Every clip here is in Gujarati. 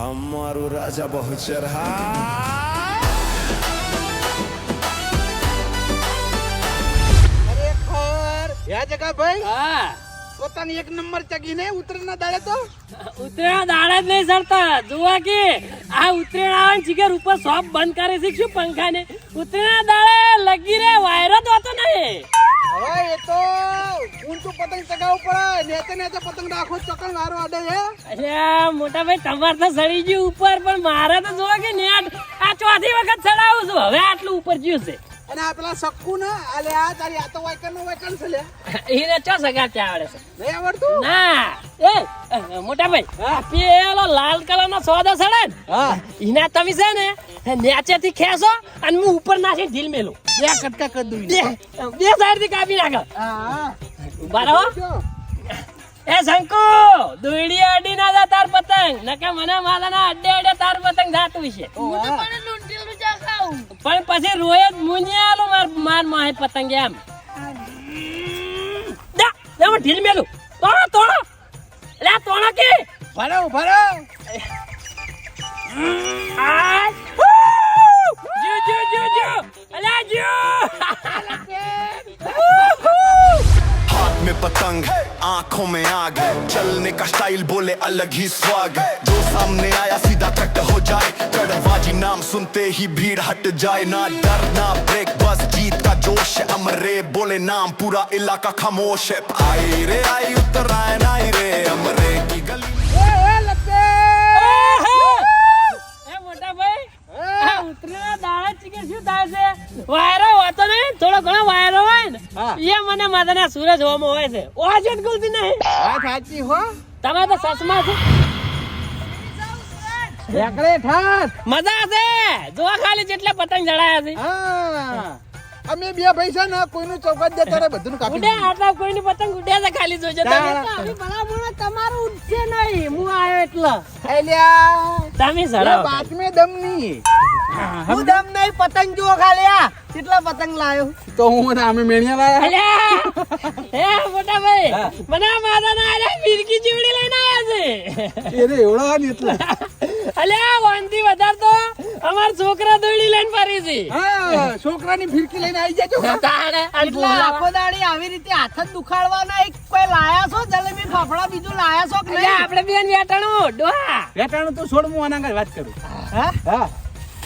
हमारू राजा बहुचर ખરેખર યા જગા ભાઈ હા પોતાની એક નંબર ચગી ને ઉતરેના દાડે તો ઉતરેણ દાડા જ નહીં સરતા જોવા કે આ ઉતરેણ આવે ને જીગર ઉપર શોપ બંધ કરે છે શું પંખા ને ઉતરેણ દાડે લગી રે વાયરો તો હતો નહીં હવે એ તો ઊંચું પતંગ ચગાવવું પડે નેતે નેતે પતંગ રાખો ચકણ વારો અડે હે અરે મોટા ભાઈ તમારે તો સડી ગયું ઉપર પણ મારે તો જોવા કે નેટ આ ચોથી વખત ચડાવું છું હવે આટલું ઉપર ગયું છે અને આ પેલા સક્કુ ને આલે આ તારી આ તો વાયકન નો વાયકન છે લે એને ચો સગા ત્યાં આવડે છે નહીં આવડતું ના એ મોટા ભાઈ પેલો લાલ કલર નો સોદો સડે ને હા એના તમે છે ને નીચેથી ખેંચો અને હું ઉપર નાખી ઢીલ મેલું બે કટકા કર દઉં બે સાઈડ થી કાપી નાખો હા બરાબર એ શંકુ દોડી અડી ના જા તાર પતંગ નકે મને માલાના અડ્ડે અડ્ડે તાર પતંગ જાતું છે પણ પછી રોય જ મુનિયાલો માર માહે પતંગ એમ જા એમ ઢીલ મેલું તોડો તોડો લે તોડો કે ભરો ભરો આ જો જો જો જો અલા જો हाथ में पतंग आंखों में आग चलने का स्टाइल बोले अलग ही स्वाग जो सामने आया सीधा कट हो जाए कड़वाजी नाम सुनते ही भीड़ हट जाए ना डर ना ब्रेक बस जीत का जोश है अमरे बोले नाम पूरा इलाका खामोश है आई रे आई उत्तरायण आई रे अमरे की गली એ લપે એ મોટા ભાઈ આ ઉતરેલા દાડા ચીકે શું થાય છે વાયરો હોતો નહીં થોડો ઘણો વાયરો હોય ને હા. એ મને માથાના સૂરજ હોમો હોય છે ઓજ જ ગુલતી નહીં આ સાચી હો તમે તો સસમા છો એકડે ઠાઠ મજા છે જોવા ખાલી જેટલા પતંગ જડાયા છે હા અમે બે પૈસા ને કોઈનું ચૌકાત દેતા રે બધું કાપી ઉડે આટલા કોઈની પતંગ ઉડ્યા છે ખાલી જોજો તમે તારા. તો ભલા મોણા તમારું ઉડશે નહીં હું આવ્યો એટલે એલ્યા તમે એ સડાવો બાતમે દમ નહીં હું દમ નહીં પતંગ જુઓ ખાલી આ કેટલા પતંગ લાયો તો હું ને અમે મેણિયા લાયા અલ્યા એ મોટા ભાઈ મને આ માદાના આલ્યા મિરકી ચીવડી લઈને આવ્યા છે એ રે એવડો ને એટલે અલ્યા વાંધી વધાર તો અમાર છોકરા દોડી લઈને ફરી છે હા છોકરાની ફિરકી લઈને આવી જજો તારે એટલે આખો દાડી આવી રીતે હાથ જ દુખાડવાના એક કોઈ લાયા છો જલેબી ફાફડા બીજું લાયા છો કે અલ્યા નહીં આપણે બેન વેટાણું ડોહા વેટાણું તો છોડ હું આના આગળ વાત કરું હા હા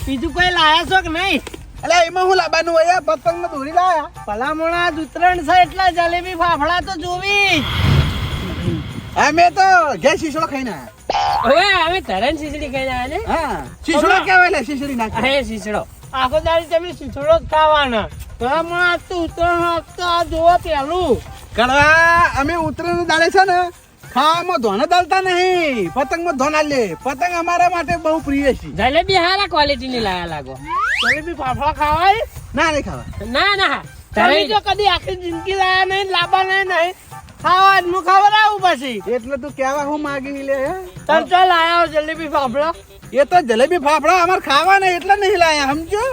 બીજું કોઈ લાયા છો કે નહીં એટલે એમાં હું લાવવાનું હોય પતંગ ને દોરી લાયા ભલામણા ઉતરણ છે એટલે જલેબી ફાફડા તો જોવી અમે તો ઘે શીશડો ખાઈને આયા હવે અમે તરન શીસડી ખાઈને આવ્યા ને હા શીશડો કહેવાય લે શીશડી નાખે અરે શીસડો આખો દાડી તમે શીશડો જ ખાવાના ભલામણા આજ તો ઉતરણ તો આ જોવો પેલું કડવા અમે ઉતરેને દાડે છે ને ખાવામાં ધોન દાલતા નહીં પતંગમાં ધોન આલે પતંગ અમારા માટે બહુ પ્રિય છે જલેબી હારા ક્વોલિટી ની લાયા લાગો જલેબી ફાફડા ખાવાય ના નહીં ખાવા ના ના તમે તરઈ જો કદી આખી જિંદગી લાયા નહીં લાંબા નહીં ખાવા હું ખવડાવું પછી એટલે તું કેવા હું માગી લે હે? તમે ચાલ આયા જલેબી ફાફડા એ તો જલેબી ફાફડા અમાર ખાવાના એટલે નહીં લાયા સમજો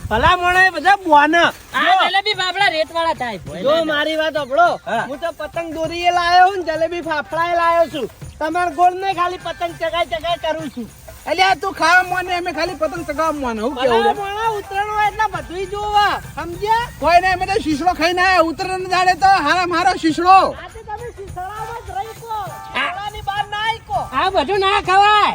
ભલા મોણા બધા બોના આ જલેબી બાબડા રેત વાળા થાય જો મારી વાત સાંભળો હા. હું તો પતંગ દોરીએ લાયો હું ને જલેબી ફાફડાએ લાયો છું તમાર ગોળ ને ખાલી પતંગ ચગાઈ કરું છું અલ્યા તું ખાવા મોને અમે ખાલી પતંગ ચગાવવા મોને હું કેવું ભલા રે? મોણા ઉતરણ હોય એટલે બધુંય જોવા સમજ્યા કોઈ નહીં અમે તો શીશડો ખાઈને આયા ઉતરણ દાડે તો હારા મારો શીશડો આજે તમે શીશડામાં જ રહી કો શીશડાની બહાર ના આઈકો આ બધું ના ખવાય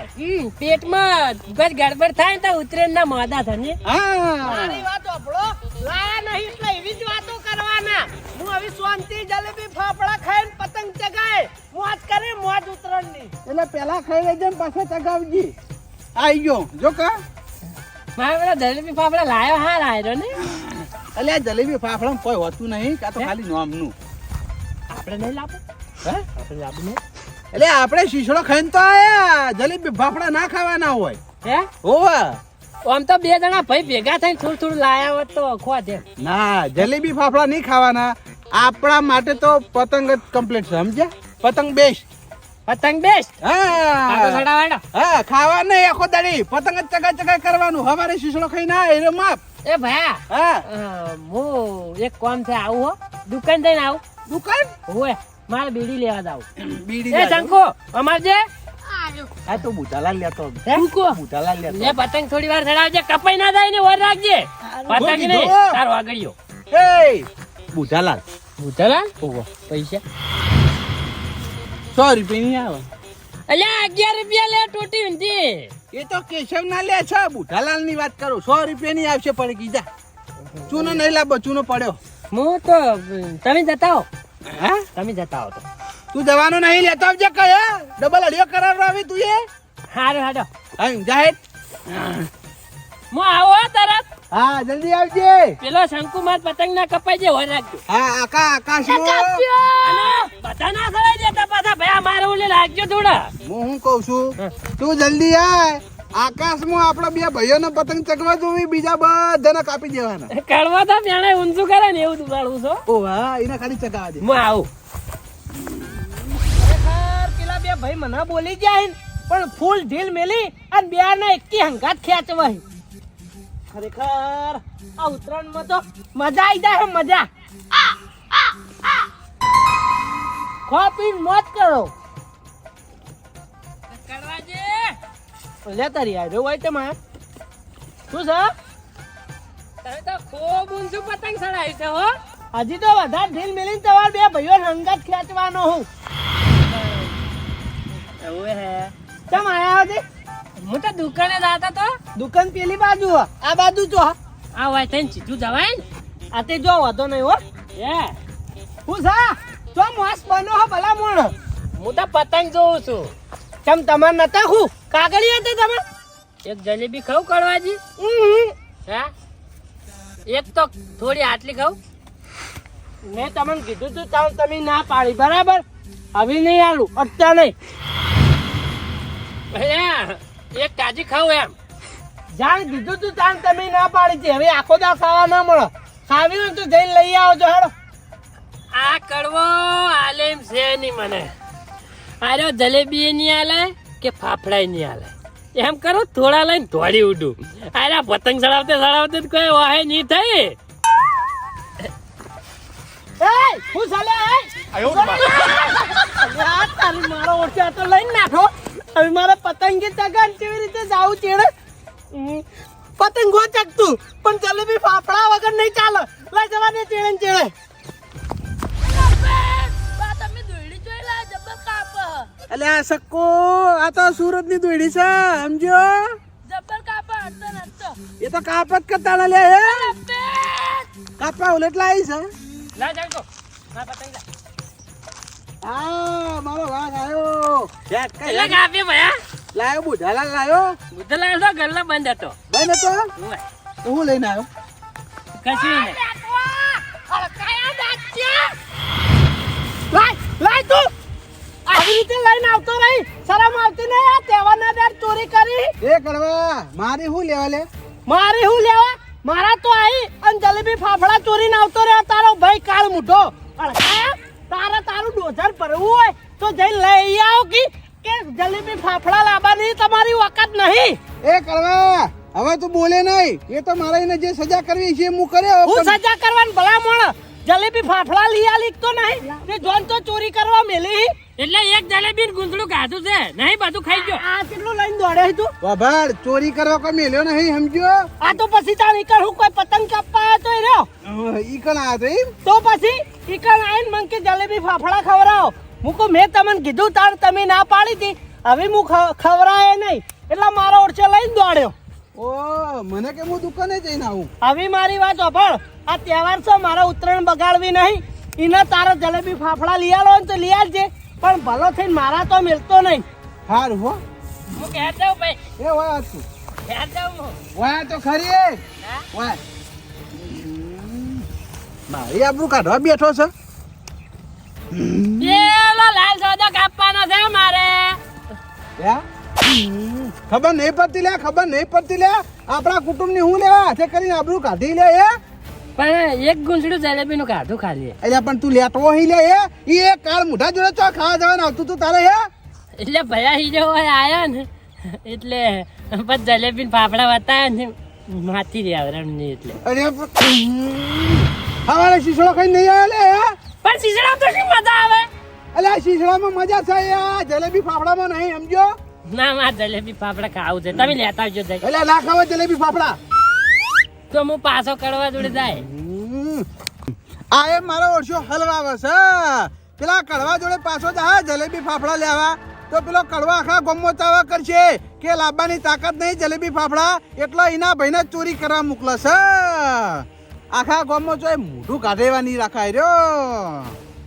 પેટમાં ગજ ગડબડ થાય ને તો ઉતરેણ ના માદા થાય હા મારી વાત સાંભળો લાયા નહીં એટલે એવી જ વાતો કરવાના હું હવે શાંતિ જલેબી ફાફડા ખાઈને પતંગ ચગાય મોજ કરે મોજ ઉતરણની એટલે પેલા ખાઈ લેજે ને પાછા ચગાવજી આઈ ગયો જો કા મારા પેલા જલેબી ફાફડા લાયો હા લાયો ને અલ્યા જલેબી ફાફડા કોઈ હોતું નહીં કાં તો ખાલી નામનું આપણે નહીં લાવો હે આપણે લાવું નહીં એટલે આપણે શીશડો ખાઈને તો આયા જલેબી ફાફડા ના ખાવાના હોય હે હોવા આમ તો બે જણા ભાઈ ભેગા થઈને થોડું થોડું લાયા હોત તો ખો દે ના જલેબી ફાફડા નહીં ખાવાના આપણા માટે તો પતંગ જ કમ્પ્લીટ છે સમજ્યા પતંગ બેસ્ટ પતંગ બેસ્ટ હા સડાવાડો હા ખાવા નહીં આખો દાડી પતંગ જ ચગા કરવાનું હવારે શીશડો ખાઈને આ માપ એ ભયા હા હું એક કામ છે આવું હો દુકાન જઈને આવું દુકાન હોય મારે બીડી લેવા જાવ બીડી એ શંકો અમાર જે આ આવ્યું આ તો બુધાલાલ લેતો હતો. તું કો બુધાલાલ લેતો લે પતંગ થોડી વાર ચડાવજે કપાઈ ના જાય ને વાર રાખજે પતંગ જો ને કીધું. તારો આગળ્યો એ બુધાલાલ ભૂતલાલ ઓહો પૈસા 100 રૂપિયા નહીં આવે. અલ્યા 11 રૂપિયા લે ટોટી ઊંધી એ તો કેશવ ના લે છે, બુધાલાલ ની વાત કરું. 100 રૂપિયા ની આવશે પડે કીધા. ચૂનો નહીં લાવો, ચૂનો પડ્યો. હું તો તમે જતા હો હા તમે જતા હો તો તું જવાનો નહીં લેતો આવજે કયા ડબલ અડિયો કરાર આવી તું એ હારું હાડો હા જાહેર. હું આવો હો તરત હા જલ્દી આવજે. પેલો શંકુમાર પતંગ ના કપાઈ જે વાર રાખજો હા આકાશમાં અને બધા ના સળાઈ દેતા પાછા ભાઈ મારે ઓલે લાગજો થોડા હું શું કઉ છું, તું જલ્દી આય. આકાશમાં આપડા બે ભાઈઓને પતંગ ચગવા જોવી, બીજા બધાને કાપી દેવાના. કડવા તો મેણે ઊંચું કરે ને એવું દુકાળું છો ઓ હા એને ખાલી ચગાવા દે. હું આવું ખરેખર પેલા બે ભાઈ મને બોલી જાય ને, પણ ફૂલ ઢીલ મેલી અને બે ને એકી હંગાત ખેંચવાય. ખરેખર આ ઉત્તરાયણમાં તો મજા આવી જાય મજા. ખો પીને મોજ કરો. કડવાજી લે તારી આવ્યો હોય તે માં શું છે? તમે તો ખૂબ ઊંચું પતંગ ચડાવ્યું છે હો હજી તો વધારે ઢીલ મેલીને તમારા બે ભાઈઓ હંગાત ખેંચવાનો હું. એવું હે કેમ આયા હતી? હું તો દુકાને જતા તો દુકાન પેલી બાજુ હે, આ બાજુ જો હે. આ હોય થઈને સીધું જવાય ને આ તે જો વાંધો નહીં હો. એ હું છે જો મસ્ત બનો હો ભલા મોણ. હું તો પતંગ જોઉં છું કેમ તમાર નતા હું કાગળી હતી તમે? એક જલેબી ખાઉં કડવાજી હા એક તો થોડી આટલી ખાઉં મેં તમને કીધું તું તાવ તમે ના પાડી બરાબર. હવે નહીં આલું અત્યારે નહીં. ભૈયા એક કાજી ખાઉં એમ જાણ કીધું તું તાણ તમે ના પાડી હતી. હવે આખો દા ખાવા ના મળે. ખાવી હોય તો જઈને લઈ આવજો હેડો. આ કડવો આલે એમ છે નહીં મને આર્યો જલેબી નહીં આલે કે ફાફડા નહીં આલે એમ કરો થોડા લઈને દોડી ઉડું આર્યા પતંગ ચડાવતે ચડાવતે જ કોઈ વાહે નહીં થઈ એ હું ચાલે એ આ તારી મારો ઓછે આ તો લઈને નાખો. હવે મારે પતંગી તગાન કેવી રીતે જાવું ચેડે? પતંગ ગો ચકતું પણ જલેબી ફાફડા વગર નહીં ચાલે. લઈ જવા દે ચેડે ને ચેડે. એટલે આ સક્કો આ તો સુરત ની દોડી છે સમજો. એ તો કાપત કરતા ના લે હે કાપા ઉલટ લાવી છે. લા જાગો ના પતંગ લા હા મારો વાઘ આવ્યો. એટલે કાપી ભયા લાયો બુધાલાલ લાયો. બુધલા તો ગલ્લા બંધ હતો ભાઈ નતો ઉવે, તો હું લઈને આવ્યો. કશું નહીં લાય લાય તું આવી રીતે લઈને આવતો રહી. શરમ આવતી નહીં? આ તહેવારના દર ચોરી કરી. એ કડવા મારી શું લેવા લે. મારી હું લેવા? મારા તો આવી અને જલેબી ફાફડા ચોરીને આવતો રહ્યો તારો ભાઈ કાળ મૂઢો. અળકાયા તારે તારું ડોઝર ભરવું હોય તો જઈને લઈ આવો કે જલેબી ફાફડા લાવવાની તમારી વખત નહીં. એ કડવા હવે તું બોલે નહીં. એ તો મારે એને જે સજા કરવી છે હું કર્યો. હું સજા કરવાની ભલા મોણ જલેબી ફાફડા લઈ આલી તો નહીં તે જોન તો ચોરી કરવા મેલી. એટલે એક જલેબી ગુંદડું ખાધું છે નહીં બધું ખાઈ ગયો આ કેટલું લઈને દોડે તું? વાભાડ ચોરી કરવા કોઈ મેલ્યો નહીં સમજો. આ તો પછી તાર ઈકણ હું કોઈ પતંગ કાપવા આવ્યો તો એ રહ્યો. ઈ કણ આવ્યો એમ. તો પછી ઈકણ આઈને મને કે જલેબી ફાફડા ખવડાવો. હું કહું મેં તમને કીધું તાર તમે ના પાડી હતી. હવે હું ખવડાય નહીં એટલે મારો ઓરછે લઈને દોડ્યો. ઓ મને કે હું દુકાને જઈને આવું. હવે મારી વાત સાંભળ. આ તહેવાર છે મારા ઉત્તરાયણ બગાડવી નહીં. એને તારા જલેબી ફાફડા લઈ આલો ને તો લઈ આવજે પણ ભલો થઈને મારા તો મિલતો નહીં. હારું હો. હું કહેતા જાઉં ભાઈ એ વાહ તું કહેતા જાઉં હું વાહ તો ખરી એ વાહ મારી આબરૂ કાઢવા બેઠો છે. પેલો લાલ સોદો કાપવાનો છે મારે હે? ખબર નહીં પડતી લે ખબર નહીં પડતી લે. આપણા કુટુંબ ની હું લેવા હાથે કરીને આબરૂ કાઢી લે એ. પણ એક ગુંસડું જલેબી નું ખાધું ખાલી એટલે પણ તું લેતો અહીં લે એ. ઈ એક કાળ મુઢા જોડે ચો ખાવા જવાનું આવતું તું તારે હે. એટલે ભયા હીરો હોય આયો ને એટલે બસ જલેબી ને ફાફડા બતાવ્યા ને માથી રહ્યા રમની એટલે અરે હવારે શીશડો ખાઈ નહીં આવે લે હે. પણ શીશડા તો શું મજા આવે અલે આ શીશડામાં મજા છે યાર જલેબી ફાફડામાં નહીં સમજો. ના માર જલેબી ફાફડા ખાવું છે તમે લેતા આવજો જઈ એટલે ના ખાવા જલેબી ફાફડા. તો હું પાછો કડવા જોડે જાય આ એ મારો ઓળશો હલવાવે છે. પેલા કડવા જોડે પાછો જા જલેબી ફાફડા લેવા તો પેલો કડવા આખા ગામમાં ચાવા કરશે કે લાવવાની તાકાત નહીં જલેબી ફાફડા એટલે એના ભાઈને ચોરી કરવા મોકલે છે. આખા ગામમાં જો મોઢું કાઢેવા નહીં રાખાય રહ્યો.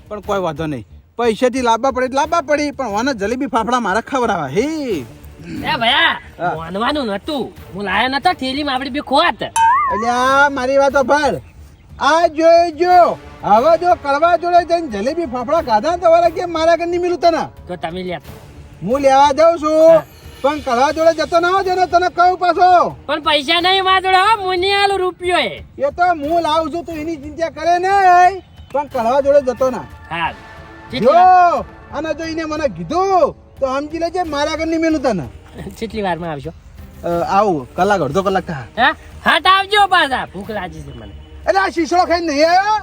પણ કોઈ વાંધો નહીં, પૈસેથી લાવવા પડે લાવવા પડી, પણ વાને જલેબી ફાફડા મારે ખવડાવવા. હે એ ભયા માનવાનું નતું, હું લાયો નતો થેલીમાં આપડી બે ખોત. અલ્યા મારી વાત સાંભળ. આ જોઈજો હવે જો કડવા જોડે જઈને જલેબી ફાફડા ખાધા તો વાળા કે મારા ઘર નહીં મિલું તને. તો તમે લેતા હું લેવા જાઉં છું, પણ કડવા જોડે જતો ના હોજે ને તને કહું પાછો. પણ પૈસા નહીં મારા જોડે હો, મુની આલું રૂપિયો એ તો હું લાવું છું, તું એની ચિંતા કરે નહીં, પણ કડવા જોડે જતો ના. હા જો અને જો એને મને કીધું તો સમજી લેજે મારા ઘર નહીં મિલું તને. કેટલી વારમાં આવશો? આવું કલાક અડધો કલાક થાય. હા હટ આવજો પાછા, ભૂખ લાગી છે મને. એટલે આ શીશડો ખાઈને નહીં આવ્યો.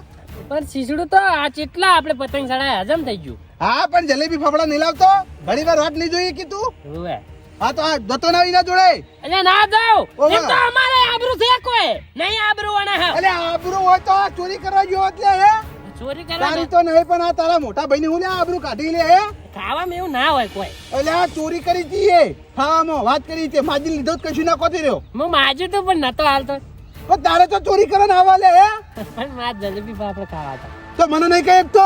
પણ શીસડું તો આ કેટલા આપણે પતંગ ચડાય હજમ થઈ ગયું. હા પણ જલેબી ફાફડા નહીં લાવતો, ઘણી વાર વાત નહીં જોઈએ કે તું. હોવે હા તો આ જતો ના એના જોડે. એટલે ના જાવ ઓવે. એમ તો અમારે આબરૂ છે કોઈ નહીં આબરૂ વાળા હે. એટલે આબરૂ હોય તો આ ચોરી કરવા ગયો એટલે હે. ચોરી કરવા તારી તો નહીં, પણ આ તારા મોટા ભાઈ હું લે આબરૂ કાઢી લે હે. ખાવામાં એવું ના હોય કોઈ. એટલે આ ચોરી કરી હતી એ ખાવામાં વાત કરી તે માજી લીધો જ કશું ના કોતી રહ્યો. હું માજુ તો પણ નતો હાલતો, પણ તારે તો ચોરી કરે ને આવા લે હે. પણ માર જલેબી ફાફડા ખાવા હતા. તો મને નહીં કહે તો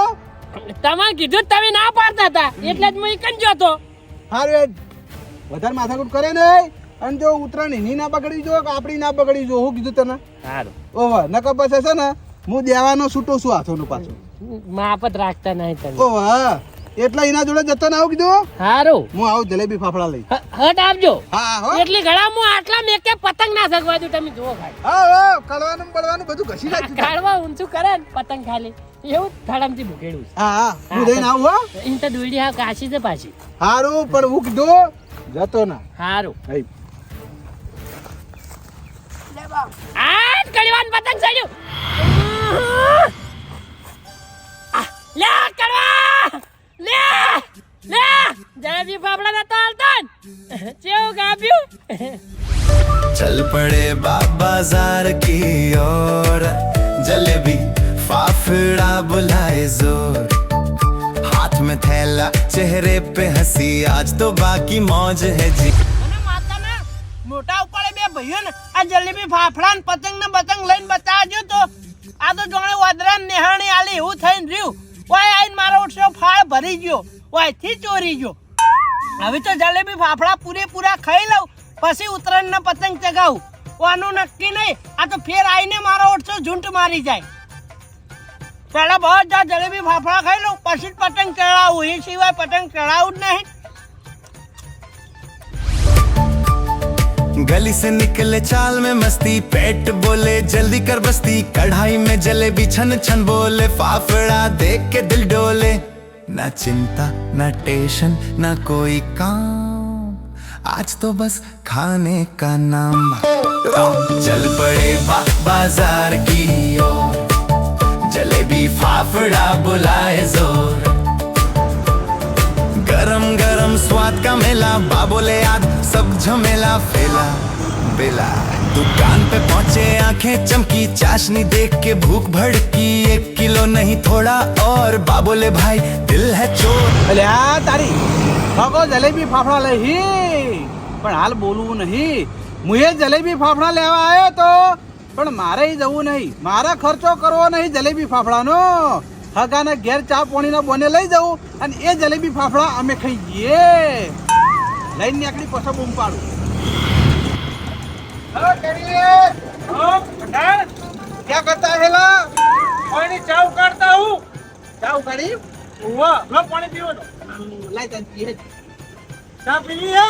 તમારે કીધું જ તમે ના પાડતા હતા એટલે જ હું ઈકન ગયો તો. હારું વધારે માથાકૂટ કરે નહીં, અને જો ઉતરાણ એની ના બગડી જો કે આપણી ના બગડી જો. હું કીધું તને સારું ઓવા નકર પછી છે ને હું દેવાનો છૂટો છું હાથોનું પાછું. માપત રાખતા નહીં તમે. ઓવા એટલે એના જોડે જતો ને આવું કીધું. સારું હું આવું જલેબી ફાફડા લઈ. હટ આવજો. હા હો. એટલી ઘણા હું આટલા મેકે પતંગ ના સગવા દઉં તમે જુઓ ખાલી. હા હો કળવાનું બળવાનું બધું ઘસી નાખ્યું. કાઢવા ઊંચું કરે ને પતંગ ખાલી એવું ધડામથી ભૂકેડું છે. હા હા હું દઈને આવું હો. એમ તો દોડી હા કાશી છે પાછી. હારું પણ હું કીધું જતો ના. સારું હઈ. આ કડીવાન પતંગ ચડ્યું. લે કડવા લે લે જલેબી ફાફડા નતો હાલતો ને ચેવું ગાબ્યું. चल पड़े बाजार की ओर जलेबी फाफड़ा बुलाए जोर हाथ में थैला चेहरे पे हंसी आज तो बाकी मौज है जी અને માતાના મોટા ઉપાડે બે ભાઈઓ ને આ જલેબી ફાફડા ને પતંગ ને બતંગ લઈને બતાવજો તો આ તો જોણે વાદરા નેહાણી આલી એવું થઈને રહ્યું. ઓય આઈને મારો ઓછો ફાળ ભરી ગયો, ઓય થી ચોરી ગયો. હવે તો જલેબી ફાફડા પૂરેપૂરા ખાઈ લઉં પછી ઉત્તરાયણ ના પતંગ ચગાવું. આનું નક્કી નહીં, આ તો ફેર આઈને મારો ઓછો ઝૂંટ મારી જાય. પેલા બધા જલેબી ફાફડા ખાઈ લઉં પછી જ પતંગ ચડાવું, એ સિવાય પતંગ ચડાવું જ નહીં. गली से निकले चाल में मस्ती पेट बोले जल्दी कर बस्ती कढ़ाई में जलेबी छन छन बोले फाफड़ा देख के दिल डोले ना चिंता ना टेंशन ना कोई काम आज तो बस खाने का नाम चल पड़े बाजार की ओर जलेबी फाफड़ा बुलाए जोर गरम गरम स्वाद का मेला बाबोले याद सब झमेला फेला बेला दुकान पे पहुंचे आंखें चमकी चाशनी देख के भूख भड़की 1 किलो नहीं थोड़ा और बाबोले भाई दिल है चोर એટલે આ તારી ભગો જલેબી ફાફડા લઈ હી, પણ હાલ બોલવું નહીં. હું એ જલેબી ફાફડા લેવા આવ્યો તો, પણ મારે જવું નહીં, મારે ખર્ચો કરવો નહીં જલેબી ફાફડાનો. હગાને ઘેર ચા પાણીના બોને લઈ જવું અને એ જલેબી ફાફડા અમે ખાઈ જઈએ. લઈને નીકળી પછી બૂમ પાડું. હેલો ટેડી, क्या करता है ला? પાણી ચા ઉકાળતા હું. ચા ઉકાળી ઉવા લો પાણી પીવો તો લાઈ તને પીએ. ચા પીવી હે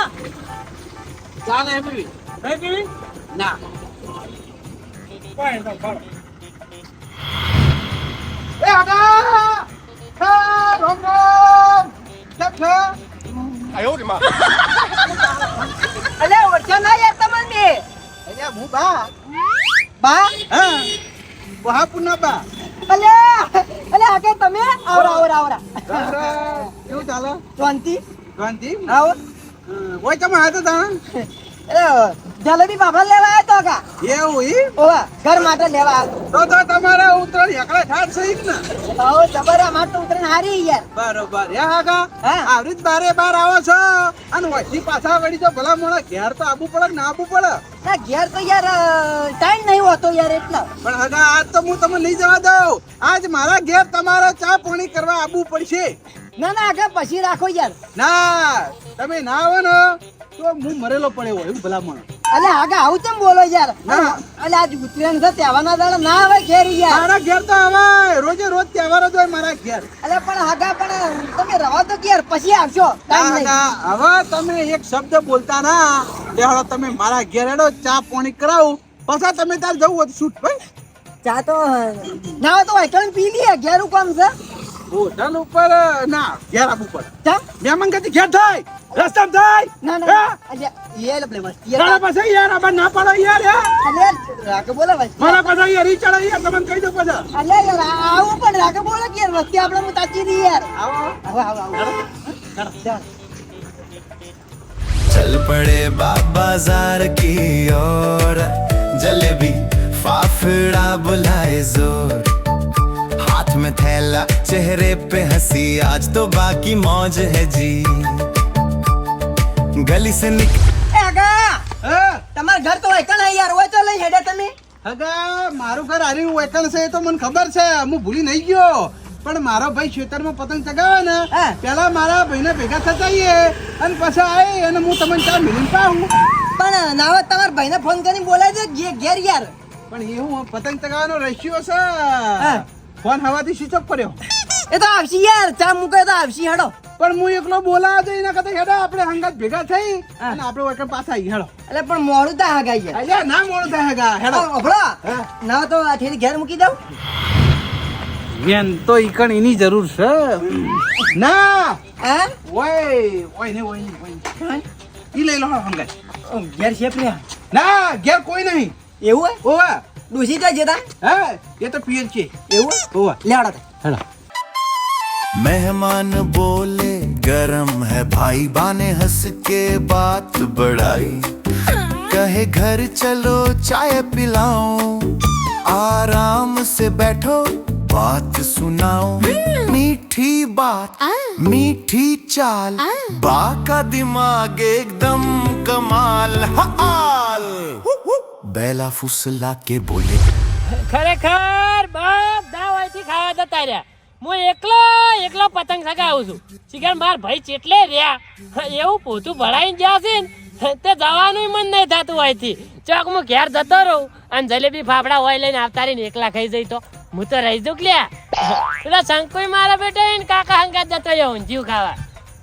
ચા નહીં પીવી નહીં પીવી ના. પાણી તો ખાઓ. એ હગા હા રોમ રોમ કેમ છે? અલે ઓછો ના યાર તમને અલ્યા હું બા બા હા વહાપુના બા. અલે અલે આકે તમે આવરા આવરા આવરા કેવું ચાલે? શાંતિ ગાંધી આવો ઓય તમે હાથે તાણા જલેબી ફાફડા લેવા આવ્યો તો કા એવું ઈ ઓવા ઘર માટે લેવા આવ્યો તો તમારે ઉતરણ એકલા ઠાઠ સહી જ ને આવો જબર આ માર તો ઉતરીને હારી યાર બરોબર યા હાગા હા. આવરી જ બારે બાર આવો છો અને વચ્ચે પાછા વળી તો ભલા મોણા ઘેર તો આબુ પડે કે ના આબુ પડે ના ઘેર તો યાર ટાઈમ નહીં હોતો યાર એટલો પણ હગા આજ તો હું તમને લઈ જવા દઉં આજ મારા ઘેર તમારે ચા પાણી કરવા આબુ પડશે ના ના આગળ પછી રાખો યાર ના તમે ના આવો ને તો હું મરેલો પડ્યો હોય એવું ભલા મોણા અલે આગળ આવું કેમ બોલો યાર ના. અલે આજ ઉતરેણ છે તહેવારના દાડા ના આવે ઘેર યાર મારા ઘેર તો હવે રોજે રોજ તહેવાર જ હોય મારા ઘેર અલે પણ આગા પણ તમે રહો તો ઘેર પછી આવશો ટાઈમ નહીં ના, હવે તમે એક શબ્દ બોલતા ના લેહડો તમે મારા ઘેર હેડો ચા પાણી કરાવું પછી તમે તાર જવું હોય તો છૂટ ભાઈ ચા તો ના હોય તો વાઈકણ પી લઈએ ઘેર હું કામ છે હોટલ ઉપર ના ઘેર આપવું પડે ચા મહેમાન કદી ઘેર થાય રસ્તા થાય ના હે? ના અલે એ લે વસ્તી તારા પાસે યાર આબા ના પાડો યાર હે? અલે રાકે બોલે વસ્તી મારા પાસે યાર ઈ ચડે યાર તમને કહી દઉં પછી અલે યાર આવું પણ રાકે બોલે કે યાર વસ્તી આપણે હું તાચી દી યાર આવો આવો આવો ચાલ चल पड़े बाजार की ओर जलेबी फाफड़ा बुलाए जोर हाथ में थैला चेहरे पे हंसी आज तो बाकी मौज है जी गली से निकल એ આગા હે તમાર ઘર તો વાઈકણ હે યાર હોય તો લઈ હેડે તમે હગા મારું ઘર હારી વેકણ છે એ તો મને ખબર છે હું ભૂલી નહીં ગયો પણ મારો ભાઈ ખેતરમાં પતંગ ચગાવે ને હા. પેલા મારા ભાઈને ભેગા થતાઈએ અને પછી આય અને હું તમને ચા મિલીને પાઉં પણ નાવા તમાર ભાઈને ફોન કરીને બોલાય છે ઘેર યાર પણ એવું પતંગ ચગાવવાનો રેશિયો છે હા. ફોન હવાથી સ્વિચ ઓફ કર્યો એ તો આવશી યાર ચા મૂકે તો આવશી હેડો પણ હું એકલો બોલાવા તો એના કરતા હેડો આપણે હંગાત ભેગા થઈ હા. અને આપણે વેકણ પાછા આવી હેડો એટલે પણ મોડું તો આગા યાર અલ્યા ના મોડું થાય હગા હેડો અભળો હા. ના તો આ થેલી ઘેર મૂકી દઉં વેન તો ઈકણ એની જરૂર છે ના હા ઓય ઓય ને ઓય ને ઈ લઈ લો હંગાત ઘેર છે પ્રિયા ના ઘેર કોઈ નહીં એવું હે ઓવા ડૂસી જાય જતા હે એ તો પિયર છે એવું ઓવા લેવડો તો હેડો मेहमान बोले गरम है भाई बाने हंस के बात बढ़ाई कहे घर चलो चाय पिलाऊं आराम से बैठो बात सुनाओ मीठी बात मीठी चाल बा का दिमाग एकदम कमाल हाल बेला फुसला के बोले ખરેખર બધા વાયથી ખાવા જતા રહ્યા હું એકલો પતંગ સગાવું છું શિકાર માર ભાઈ ચેટલે રહ્યા એવું પોતું ભરાઈને જ્યાં છે ને તે જવાનું મન નહીં થતું હોયથી ચોક હું ઘેર જતો રહું અને જલેબી ફાફડા હોય લઈને આવતા રહીને એકલા ખાઈ જઈ તો હું તો રહી જઉં લ્યા પેલા શંકુય મારા બેટા એને કાકા હંગાત જતો રહ્યો ઊંધિયું ખાવા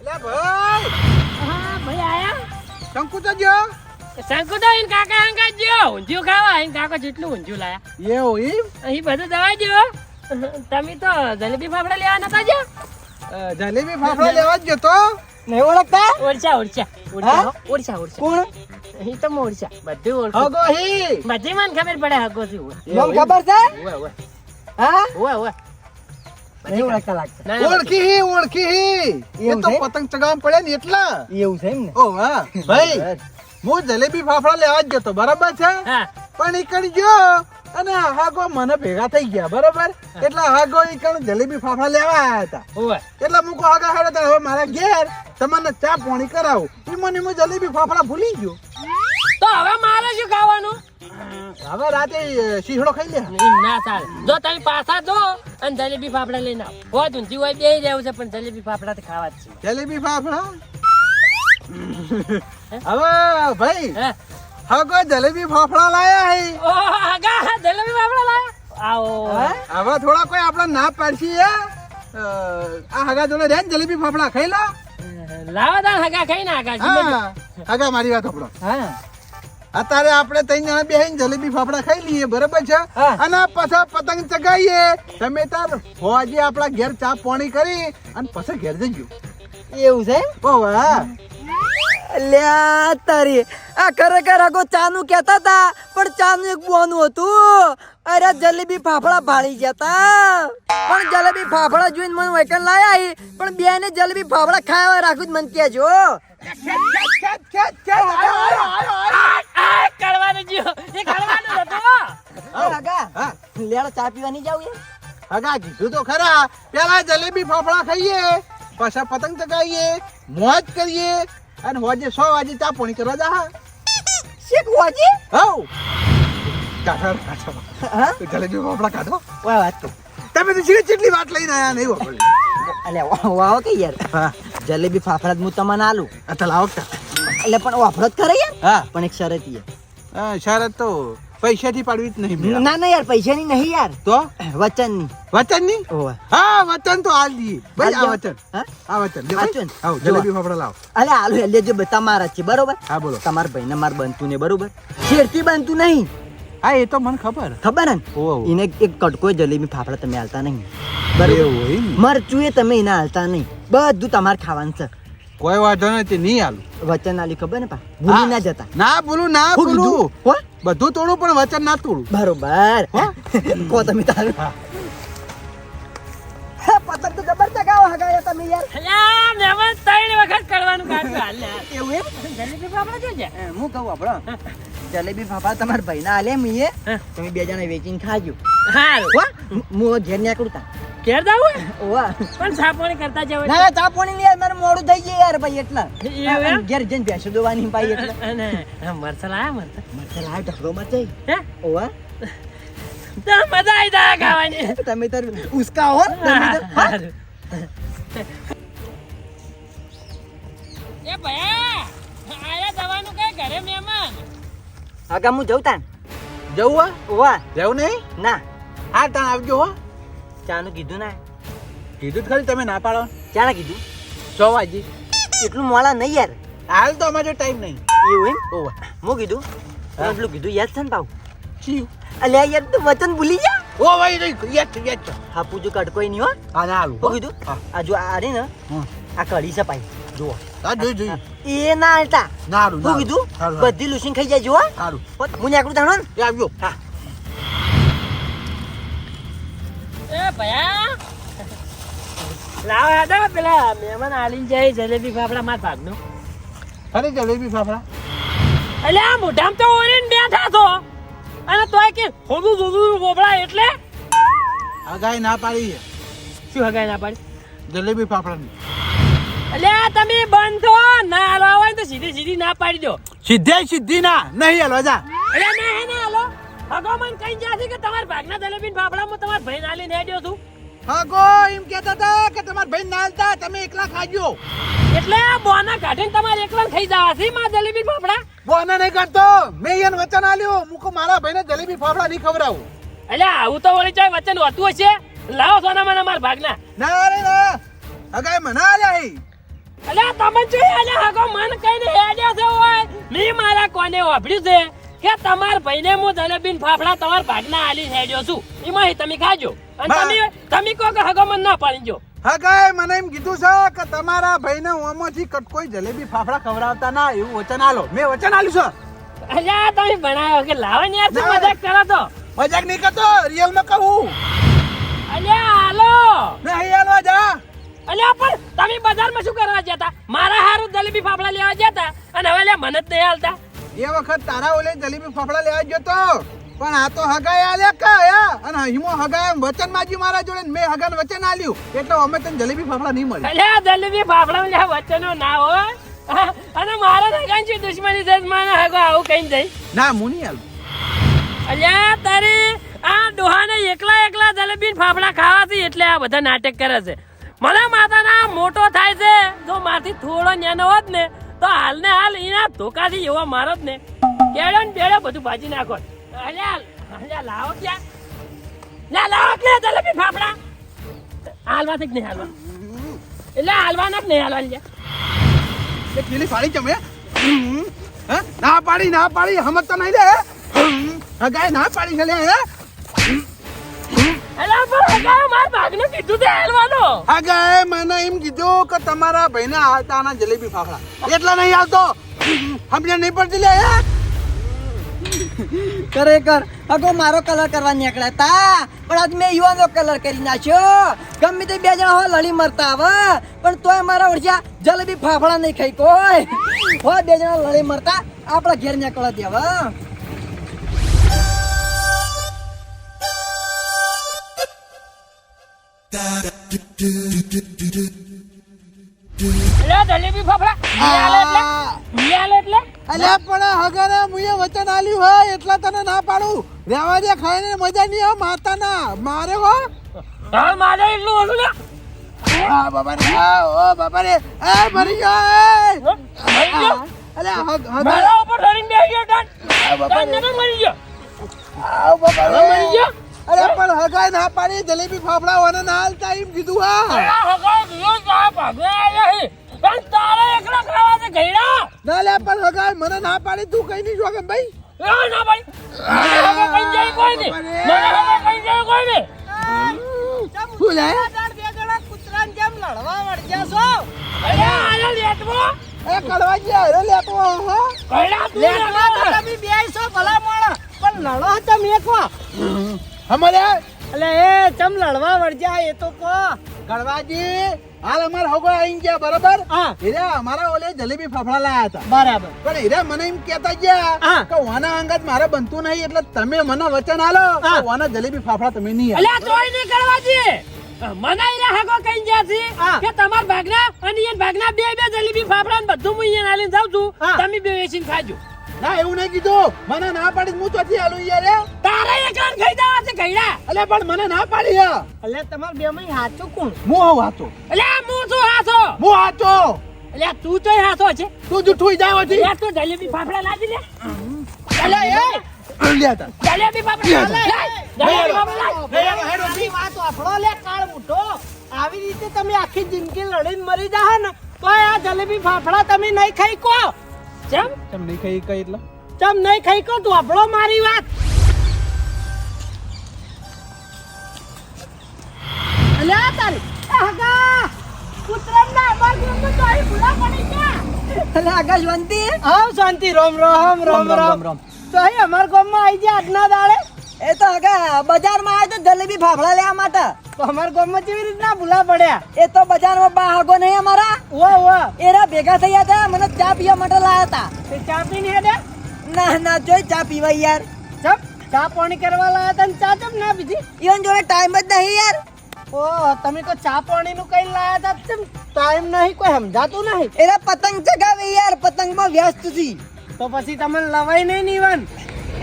લે ભાઈ હા ભાઈ આયા શંકુ તો ગયો શંકુ તો એને કાકા હંગાત ગયો ઊંધિયું ખાવા એને કાકા જેટલું ઊંધિયું લાયા એવું ઈ અહીં બધું દવા જો તમે તો જલેબી ફાફડા લેવા નતા જ્યાં જલેબી ફાફડા લેવા જ જતો નહીં ઓળખતા ઓરછા હા? ઓરછા કોણ અહીં તો ઓરછા બધું ઓળખું હગો હી બધી મને ખબર પડે હગો થી નામ ખબર છે ઓવે હા ઓવે નહીં ઓળખતા લાગતા ના, ના, ઓળખી હી એ એવું તો છે? પતંગ ચગાવવા પડે ને એટલા એવું છે એમ ને ઓ વાહ ભાઈ હું જલેબી ફાફડા લેવા જ જતો બરાબર છે હા પણ ઈકણ ગયો અને હાગો મને ભેગા થઈ ગયા બરાબર એટલે હાગો ઈકણ જલેબી ફાફડા લેવા આવ્યા હતા ઓવે એટલે મૂકો હાગા હેડો તો હવે મારા ઘેર તમને ચા પાણી કરાવું ઈ મને હું જલેબી ફાફડા ભૂલી ગયો તો હવે મારે શું ખાવાનું હવે રાતે શીહડો ખાઈ લે ઈ ના ચાલે જો તમે પાછા જો અને જલેબી ફાફડા લઈને આવો હોય ઊંધી હોય બે રહેવું છે પણ જલેબી ફાફડા તો ખાવા જ છે જલેબી ફાફડા હવે ભાઈ હે હાગો જલેબી ફાફડા લાયા હે ઓ આગા જલેબી ફાફડા લાયા આવો હવે થોડા કોઈ આપડે ના પાડશી હે આ હગા જોડે રે જલેબી ફાફડા ખાઈ લો લાવા દાણ હગા ખાઈ ના આગા હા હગા મારી વાત આપણો હા અત્યારે આપણે ત્રણ જણા બેહીને જલેબી ફાફડા ખાઈ લઈએ બરાબર છે હા. અને પછી પતંગ ચગાવીએ તમે તાર હોજે આપણા ઘેર ચા પાણી કરી અને પછી ઘેર જઈજો એવું છે એમ? ઓ વાહ અલ્યા તારી આ ખરેખર આગો ચાનું કહેતા હતા પણ ચાનું એક બોનું હતું. અરે જલેબી ફાફડા ભાળી જતા પણ જલેબી ફાફડા જોઈને મને વૈકન લાયા પણ બે ને જલેબી ફાફડા ખાવા રાખું જ મને કહેજો. કડવાનું જીઓ એ કડવાનું હતો. હગા લેડો ચા પીવા નહીં જાવ યાર. હગા કીધું તો ખરા પેલા જલેબી ફાફડા ખાઈએ પાછા પતંગ ચગાવીએ મોજ કરીએ અને હોજે 100 વાગે ચા પાણી કરવા જા. શેક વાજી હઉ કાઢો હા જલેબી ફાફડા કાઢો. વાહ વાત તો તમે તો કેટલી વાત લઈને આયા નહીં વાપરી. અલ્યા વાવ કે યાર હા જલેબી ફાફડા જ હું તમને આલું આ લાવો એટલે પણ વાફરો જ કરે યાર. હા પણ એક શરત યાર. શરત તો પૈસાથી પાડવી જ નહીં મેળા. ના ના યાર પૈસાની નહીં યાર તો વચનની. વચનની ઓવા હા વચન તો હાલ દઈએ ભાઈ. આ હાલ વચન હા આ વચન લે વચન? ભાઈ. આવો જલેબી ફાફડા લાવો. અલે આલુ એટલે જો તમારા જ છે બરોબર. હા બોલો. તમારા ભાઈને માર બનતું ને બરોબર શેરથી બનતું નહીં હા એ તો મને ખબર. ખબર ને ઓહો. એને એક કટકો જલેબી ફાફડા તમે હાલતા નહીં બરોબર. એવું હોય ને. મરચું એ તમે એને હાલતા નહીં બધું તમારે ખાવાનું છે. કોઈ વાંધો નથી નહીં હાલું. વચન આલી ખબર ને પા ભૂલી ના જતા. ના બોલું ના હું બોલું કીધું? હો? બધું તોડું પણ વચન ના તોડું. બરોબર હો? કો તમે તારું હા. પતંગ તો જબર ચગાવો હગાયા તમે યાર. અલ્યા મહેમાન 3 વખત કડવાનું કાઢ્યું હાલ ને હાલ. એવું એમ જલેબી ફાફડા જોજે. હું કહું આપણો જલેબી ફાફડા તમારા ભાઈને આલે મીએ હા. તમે બે જણા વેચીને ખાજો. હારું વાહ હું ઘેર નીકળું તા. ઘેર જાવું વાહ પણ સાપોણી કરતા જવાય. ના ચા પાણી લે મારે મોડું થઈ ગયું યાર ભાઈ એટલા એવું એમ? ઘેર જઈને ભેંસો દોવાની ભાઈ એટલે અને મરસલ આયા મરસલ મરચા લાવ ઢગલો મચાઈ હે ઓવા તો મજા આવી જાય ખાવાની. તમે તો ઉસકા હો તમે તો હા? હારું. એ ભયા આયા જવાનું કઈ ઘરે મહેમાન. આગા હું જઉં તાન જવું હા ઓવા જવું નહીં. ના હા તાણ આવજો હો. ચાનું કીધું ના કીધું જ ખરી તમે ના પાડો. ચાના કીધું 100 વાગે એટલું મોડા નહીં યાર હાલ તો અમારે ટાઈમ નહીં. એવું એમ ઓવા હું કીધું હા. એટલું કીધું યાદ છે ને ભાવ ચીયું. અલ્યા યાર તું વચન ભૂલી જા ઓ ભાઈ નહીં યચ. હા પૂજો કટકોઈ નહીં હો હા ના હાલું. હું કીધું હા. આ જો આ રે ને હમ. આ કઢી સપાઈ જુઓ હા જોઈ એ ના હાલતા ના હાલું. હું કીધું હારું. બધી લૂસીને ખાઈ જાય જો હારું. હું નીકળું તાણો ને એ આવજો. હા એ ભયા લાવ યાદા પેલા મહેમાન આલીને જાય જલેબી ફાફડા માર ભાગનો. ખરી જલેબી ફાફડા. અલ્યા મોઢામાં તો ઓરીને બેઠા છો અને તોય કે હોદું જોદું બોબડા એટલે આ ગાય ના પાડી છે શું હગાઈ ના પાડી. જલેબી ફાફડાની. અલ્યા તમે બંધ થો ના હાલવા હોય તો સીધી સીધી ના પાડી દો. સીધી ના નહીં હાલો જા. અલ્યા ના હે ના હાલો હગો મને કઈ જાતી કે તમારા ભાગના જલેબી ફાફડામાં તમારા ભાઈ નાલી ને હેડ્યો છું હગો એમ કહેતા હતા કે તમારા ભાઈ ના હાલતા તમે એકલા ખાજો. એટલે આ બોના કાઢીને તમારે એકલા ખાઈ જવા છે માં જલેબી ફાફડા. બોના નહીં કરતો મેં એને વચન આલ્યું મુકો મારા ભાઈને જલેબી ફાફડા નહીં ખવડાવું. અલ્યા આવું તો વળી ચાય વચન હોતું હશે. લાવો સોના મને મારા ભાગના. ના રે ના હગાય મને આલ્યા હી. અલ્યા તમે જોઈએ અલ્યા હગો મન કઈને હેડ્યો છે હોય મી મારા કોને વાપર્યું છે કે તમાર ભાઈને હું જલેબી ફાફડા તમાર ભાગના આલી હેડ્યો છું એમાં તમે ખાજો અને તમે કહો કે હગો મન ના પાડી જો. હગાય મને એમ કીધું છે કે તમારા ભાઈને ઓમાંથી કટકોઈ જલેબી ફાફડા ખવડાવતા ના એવું વચન આલો. મેં વચન આલ્યું છે. અલ્યા તમે બનાવ્યો કે લાવો ને યાર શું ના. મજાક કરો તો. મજાક નહીં કરતો રિયલ માં કહું. અલ્યા હાલો નહીં હાલવા જા. અલ્યા પણ તમે બજારમાં શું કરવા જતા મારા હારું જલેબી ફાફડા લેવા જતા અને હવે લ્યા મને જ નહીં હાલતા. એ વખત તારા ઓલે જલેબી ફાફડા લેવા ગયો તો પણ આ તો હગાય આલ્યા કાયા અને હિમો હગાય વચન માજી મારા જોડે ને મેં હગાને વચન આલ્યું એટલે અમે તને જલેબી ફાફડા નહીં મળે. અલ્યા જલેબી ફાફડા લ્યા વચ્ચેનો ના હોય અને મારા નગાન છે દુશ્મની છે મને હગો આવું કઈ જઈ. ના હું નહીં આલું. અલ્યા તારી આ ડોહાને એકલા એકલા જલેબી ફાફડા ખાવાથી એટલે આ બધા નાટક કરે છે. મને માતાના મોટો થાય છે જો મારથી થોડો ન્યાનો હોત ને તો હાલ ને હાલ એના ધોકાથી એવો મારો જ ને કેળો ને બેડો બધું ભાજી નાખો. અલ્યા અલ્યા લાવો ક્યાં લાવો કે જલેબી ફાફડા હાલવાથી જ નહીં હાલવા એટલે હાલવાના જ નહીં હાલવા લ્યા. એ ખીલી ફાડી ચમે હે ના પાડી હમત તો નહીં લે. હગાય ના પાડી છે લે હે. અલ્યા પણ હગાએ મારા ભાગને કીધું તે હાલવાનો. હગાય મને એમ કીધું કે તમારા ભાઈને હાલતા ના જલેબી ફાફડા એટલા નહીં હાલતો સમજણ નહીં પડતી લે યાર. ખરેખર અગો મારો કલર કરવા નીકળ્યા તા પણ આજ મેં યુવાનો કલર કરી નાખ્યો. ગમે તે બે જણા હોય લડી મરતા આવે પણ તોય મારા ઓળખ્યા જલેબી ફાફડા નહીં ખાઈ કોઈ હોય બે જણા લડી મરતા આપણા ઘેર નીકળવા દેવા. અલ્યા જલેબી ફાફડા નિયાલે એટલે અલ્યા પણ હગાને મુએ વચન આલ્યું હોય એટલા તને ના પાડું. રેવા દે, ખાઈને મજા નહીં આવે માતાના મારે હો. હા મારે એટલું ઓલું ને આ બાબા રે, ઓ બાબા રે, એ મરી ગયો એ. મરી ગયો? અલ્યા હગ મારા ઉપર ધરીને બેસી ગયો તાન. આ બાબા તાન રે, નતો મરી ગયો. આ બાબા હવે મરી રે. ગયો? અરે પણ હગાએ ના પાડી જલેબી ફાફડા વાને ના હાલતા એમ કીધું હા. અલ્યા હગાએ કીધું કે આ ભાગે આયા હે. પણ તારે એકલા ખાવા છે ગયડા. ના લે પણ હગાએ મને ના પાડી તું કઈ નહીં જોકે ભાઈ. એ ના ભાઈ. મને હવે કઈ જાય કોઈ નહીં. મને હવે કઈ જાય કોઈ નહીં. શું લે? બે જણા કૂતરાને જેમ લડવા વળગ્યા છો. અલ્યા આયા લેટવો. એ કડવાજી હારે લેતો હો. ગયડા તું લેટવા તો લેટવા. તમે બેસો ભલા મોણા પણ લડો તમે એકવા. અમારે એટલે એ ચમ લડવા વળગ્યા એ તો કહો. કડવાજી હાલ અમાર હગો આઈ ગયા બરાબર. હા. હીરા અમારા ઓલે જલેબી ફાફડા લાયા હતા. બરાબર. પણ હીરા મને એમ કહેતા ગયા હા. કે વાના અંગત મારે બનતું નહીં એટલે તમે મને વચન આલો કે હા. વાના જલેબી ફાફડા તમે નહીં આલો. અલ્યા તોય નહીં કરવાજી. મને ઈરા હાગો કઈ ગયા છે હા. કે તમાર ભાગના અને ઈયન ભાગના બે બે જલેબી ફાફડા ને બધું હું ઈયન આલીને જાઉં છું. હા. તમે બે વેચીને ખાજો. ના એવું નહીં કીધું. મને ના પાડી હું ચોથી આલું યાર. તારે એકલા ખાઈ જવા છે ગયડા. અલે પણ મને ના પાડી હે. એટલે તમાર બે માં હાચું કોણ? હું હોઉં હાચો. અલ્યા હું શું હાથો. હું હાચો. અલ્યા તું તોય હાથો છે. તું જૂઠું જાય હતી. અલ્યા તું જલેબી ફાફડા લાવી લે. અલ્યા એ લેતા. જલેબી ફાફડા લાય. જલેબી ફાફડા લાય. મારી વાત વાપરો લે કાળ મૂઠો. આવી રીતે તમે આખી જિંદગી લડીને મરી જાહો ને તો આ જલેબી ફાફડા તમે નહીં ખાઈ કો. ચમ તમે નહીં ખાઈ કઈ એટલે ચમ નહીં ખાઈ કો તું વાપરો મારી વાત. અલ્યા તારી હગા કૂતરાના બાજુમાં તો અહીં ભૂલા પડી ગયા. એટલે આકાશવંતી આવ શાંતિ રોમ રોમ રોમ રોમ. તો અહીં અમાર ગામમાં આવી ગયા આજના દાડે. એ તો હગા બજારમાં આવ્યો તો જલેબી ફાફડા લેવા માટે. તો અમાર ગામમાં કેવી રીતના ભૂલા પડ્યા? એ તો બજારમાં બા હાગો નહીં અમારા ઓ એરા ભેગા થયા હતા મને ચા પીવા માટે લાયા હતા. તે ચા પીને હેડ્યા? ના ના જોઈ ચા પીવા યાર. ચમ ચા પાણી કરવા લાયા હતા ને ચા ચમ ના પીધી? ઈવન જોડે ટાઈમ જ નહીં યાર. ઓ તમે તો ચા પાણી નું કઈ લાયા હતા ચમ ટાઈમ નહીં કોઈ સમજાતું નહીં. એરા પતંગ ચગાવે યાર પતંગમાં વ્યસ્ત હતી તો પછી તમને લવાય નહીં નીવન.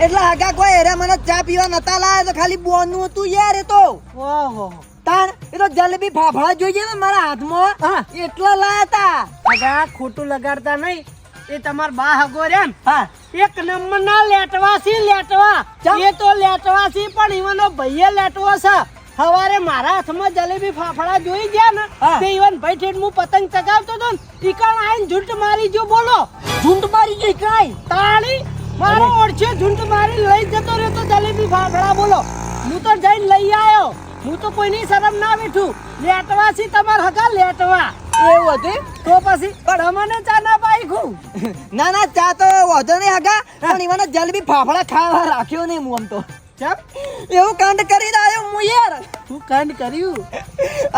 એટલે આગા કોઈ એરા મને ચા પીવા નતા લાયા તો ખાલી બોનનું હતું યાર. એ તો ઓહો તાણ એ તો જલેબી ફાફડા જોઈએ ને મારા હાથમાં હા. એટલા લાયા તા. આગા ખોટું લગાડતા નહીં. એ તમાર બા હગો રહ્યા ને હા એક નંબર ના લેટવા છે લેટવા. ચમ? એ તો લેટવા છે પણ ઈવનો ભાઈએ લેટવો છે. સવારે મારા હાથમાં જલેબી ફાફડા જોઈ ગયા ને હા. તે ઈવન ભાઈ ઠેઠ હું પતંગ ચગાવતો હતો ને ઈકણ આઈને ઝૂંટ મારી જો બોલો. ઝૂંટ મારી ગઈ કાઈ. તાળી મારો ઓળશે ઝૂંટ મારી લઈ જતો રહ્યો તો જલેબી ફાફડા બોલો. હું તો જઈને લઈ આવ્યો. હું તો કોઈની શરમ ના બેઠું. લેટવા છે તમાર હગા લેટવા. એવું હતું તો પછી પણ અમને ચા ના પાઈ ખું. ના ના ચા તો વાંધો નહીં હગા પણ ઈવાને જલેબી ફાફડા ખાવા રાખ્યો નહીં હું આમ તો. ચમ એવું કાંડ કરી રહ્યો હું યાર. તું કાંડ કર્યું?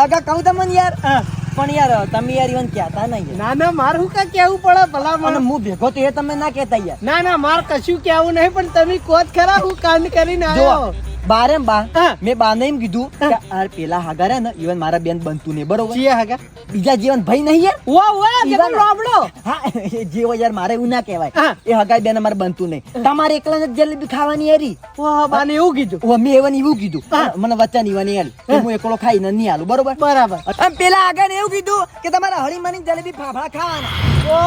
આગા કહું તમને યાર હા. પણ યાર તમે યાર ઈવન કહેતા નહીં યાર. ના ના માર હું કા કેવું પડે ભલા અને મને. હું ભેગો તો એ તમે ના કહેતા યાર. ના ના માર કશું કેવું નહીં પણ તમે કોત ખરા હું કાંડ કરીને જો આવ્યો. બારે બા હા. મેં બાને એમ કીધું કે આ પેલા હાગા રહ્યા ને ઈવન મારા બેન બનતું નહીં બરોબર. જીએ હગા બીજા જીવન ભાઈ નહીં યાર. ઓ જગન રોબડો. હા એ જેવો યાર મારે એવું ના કહેવાય. હા. એ હગાઈ બેન અમારે બનતું નહીં. તમારે એકલા જ જલેબી ખાવાની યારી. ઓ બાને એવું કીધું. ઓ મેં એવન એવું કીધું મને વચ્ચા ઈવાની આલી કે હું એકલો ખાઈને નહીં આલું બરોબર. બરાબર. આમ પેલા આગળ એવું કીધું કે તમારે હળીમણી જલેબી ફાફડા ખાવાના. ઓ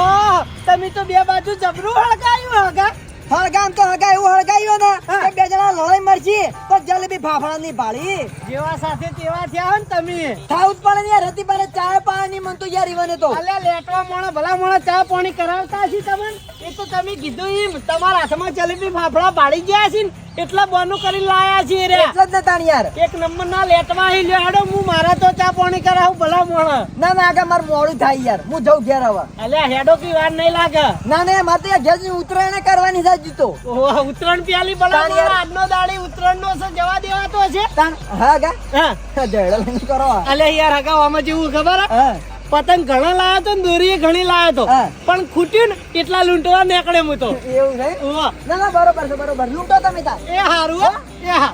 તમે તો બે બાજુ જબરું હળગાયું હગા. હળગામ તો હગા એવું હળગાયું ને કે બે જણા લડાઈ મરજી તો જલેબી ફાફડા ની ભાળી જેવા સાથે તેવા થયા હો ને તમે. થાઉત પણ યાર હતી બારે ચા પાણી મન તો યાર ઈવાને તો અલ્યા લેટવા મોણા ભલા મોણા ચા પાણી કરાવતા છી તમને. એ તો તમે કીધું એમ તમારા હાથમાં જલેબી ફાફડા પાડી ગયા છે ને એટલા બોનું કરીને લાયા છીએ રે એટલે જ ને તાણ યાર. એક નંબર ના લેટવા હી લ્યો હેડો હું મારા તો ચા પાણી કરાવું ભલા મોણ ના ના આગળ મારું મોડું થાય યાર, હું જઉં ઘેર હવે. અલ્યા હેડો કી વાર નહીં લાગે ના ના મારે તો ઘેર જઈને ઉત્તરાયણ કરવાની છે હજુ તો. ઓહો, ઉત્તરાયણ પ્યાલી ભલા તાણ મોણ યાર. આજનો દાડી ઉત્તરાયણ નો છે જવા દેવાતો છે તાણ હા ગા હા જયડો લઈને કરો. અલ્યા યાર હગા આમાં જેવું ખબર હે? હા પતંગ ઘણા લાયો તો ને દોરી ઘણી લાયો તો હા. પણ ખૂટ્યું ને એટલા લૂંટવા નીકળે હું તો એવું છે. ઓહો. ના ના બરોબર છે બરોબર. લૂંટો તમે તાર. એ હારું હો એ હા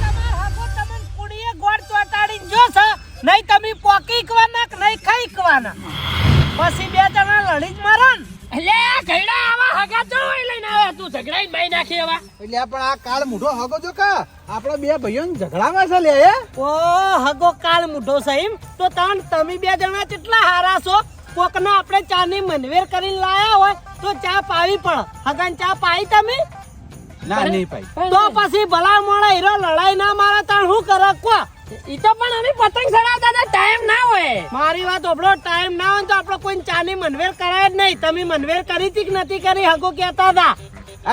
તમાર હાકો તમને કુડીએ ગોળ ચોટાડીને જો છે નહીં તમે પોકી ઈકવાના કે નહીં ખાઈ ઈકવાના પછી બે જણા લડી જ મારો ને એટલે ઘરડા આવા હગા તો લઈને આવ્યા તું ઝઘડાઈ માઈ નાખી આવા એટલે પણ આ કાળ મૂઢો હગો જો કા આપણા બે ભાઈઓ ઝઘડામાં છે લે એ ઓ હગો કાળ મુઢો છે એમ તો તમે બે જણા કેટલા હારા છો કોકનો આપણે ચાની મનવેર કરીને લાયા હોય તો ચા પાવી પડે હગાન ચા પાઈ તમે ના નહીં ભાઈ તો પછી ભલા મોણા હીરો લડાઈ ના મારે તાણ શું કરે કો ઈ તો પણ અમે પતંગ ચડાવતા હતા ટાઈમ ના હોય મારી વાત ઓબળો ટાઈમ ના હોય તો આપણે કોઈ ચાની મનવેર કરાય જ નહીં તમે મનવેર કરી હતી કે નથી કરી હગો કહેતા હતા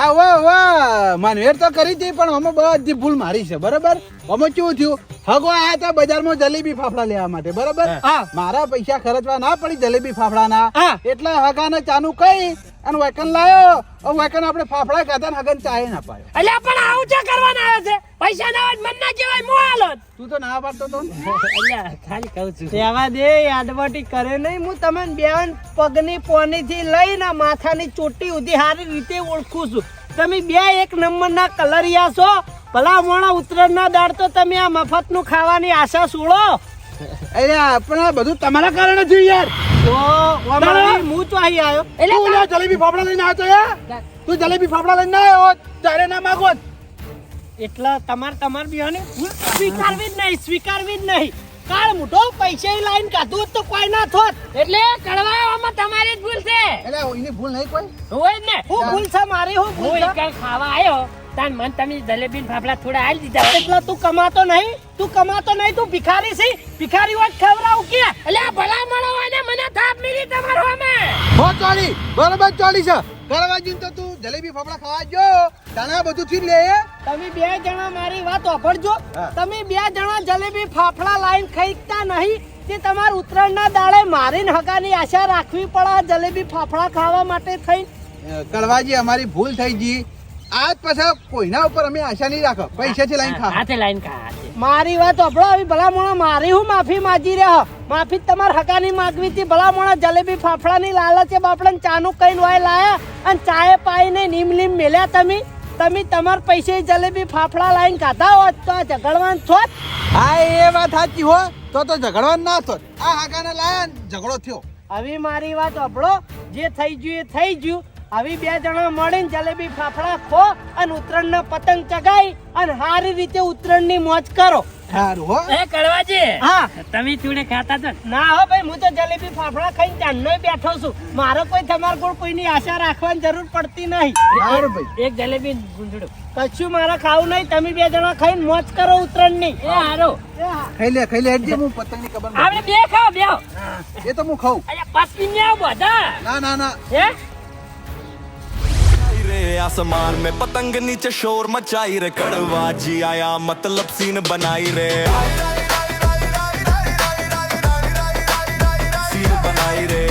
આ વાહ વાહ માનવેર તો કરી હતી પણ અમે બધી ભૂલ મારી છે બરાબર. અમે કેવું થયું હગો આયા હતા બજારમાં જલેબી ફાફડા લેવા માટે બરાબર. હા. મારા પૈસા ખર્ચવા ના પડી જલેબી ફાફડાના હા. એટલે હગાને ચાનું કઈ અને વેકન લાયો વેકન આપણે ફાફડા ખાધા ને હગન ચાય ના પાયો. એટલે પણ આવું છે કરવાના આવે છે પૈસા ના હોય મન ના કહેવાય મો આલો તું તો ના પાડતો તો ને. એટલે ખાલી કહું છું સેવા દે આડવટી કરે નહીં હું તમને બેન પગની પોની થી લઈને માથાની ચોટી સુધી સારી રીતે ઓળખું છું તમે બે એક નંબરના કલરિયા છો ભલા મોણા ઉત્તરાયણના દાડ તો તમે આ મફતનું ખાવાની આશા છોડો અરે પણ આ બધું તમારા કારણે થયું યાર. તો અમારી હું તો અહીં આવ્યો એટલે તું યાર જલેબી ફાફડા લઈને આવ્યો તો યાર. તું જલેબી ફાફડા લઈને ના આવ્યો હોત, ત્યારે ના માગો હોત. એટલે તમાર બિહાની સ્વીકારવી જ નહીં કાળ મોટો પૈસા લાઈન કાઢું હોત તો કોઈ ના થોત એટલે કડવામાં તમારી જ ભૂલ છે એટલે એની ભૂલ નહીં કોઈ. હોય ને હું ભૂલ છે મારી હું હું ભૂલ છે એક ખાવા આવ્યો તાન મન તમે જલેબી ને ફાફડા થોડા આલી દીધા એટલે તું કમાતો નહીં તું ભિખારી છે ભિખારી વાત ખવડાવું કે એટલે આ ભલા મળો હોય ને મને થાપ મિલી તમારો અમે હો ચોલી બરોબર ચોલી છે કરવાજી તો તું જલેબી ફાફડા ખાવા જો તાણા બધું થી લે એ. તમે બે જણા મારી વાત સાંભળજો હા. તમે બે જણા જલેબી ફાફડા લાઈન ખાઈતા નહીં તે તમાર ઉત્તરાયણના દાડે મારીને હગાની આશા રાખવી પડે આ જલેબી ફાફડા ખાવા માટે થઈ કડવાજી અમારી ભૂલ થઈ ગઈ. આજ પાછા કોઈના ઉપર અમે આશા નહીં રાખો પૈસાથી લઈને ખા. હાથે લાઈન ખા હાથે મારી વાત સાંભળો હવે ભલા મોણા મારી હું માફી માગી રહ્યો માફી તમાર હગાની માગવી હતી ભલા મોણા જલેબી ફાફડાની લાલચે બાપડાને ચાનું કઈ વાય લાયા અને ચાય પાઈને નીમ લીમ મેલ્યા તમે તમાર પૈસે જલેબી ફાફડા લાઈન ખાધા હોત તો આ ઝઘડવાન થોત હા એ વાત સાચી હો તો ઝઘડવાનું ના થોત. આ હાગાને લાયા ને ઝઘડો થયો. હવે મારી વાત સાંભળો જે થઈ ગયું એ થઈ ગયું હવે બે જણા મળીને જલેબી ફાફડા ખો અને ઉત્તરાયણના પતંગ ચગાઈ અને સારી રીતે ઉત્તરાયણની મોજ કરો સારું હો. એ કડવાજી હા તમે થોડે ખાતા તો ના હો ભાઈ હું તો જલેબી ફાફડા ખાઈને ચાંદનો બેઠો છું મારો કોઈ તમાર કોઈ કોઈની આશા રાખવાની જરૂર પડતી નહીં સારું ભાઈ. એક જલેબી ગુંદડો કશું મારે ખાવું નહીં તમે બે જણા ખાઈને મોજ કરો ઉત્તરાયણની એ હારો ખાઈ લે હેડજે હું પતંગની ખબર નથી. આપણે બે ખાવ બે એ તો હું ખાઉં. અલ્યા પસી ને આવ બધા ના ના ના હે रे आसमान में पतंग नीचे शोर मचाई रे कड़वा जी आया मतलब सीन बनाई रे सीन बनाई रे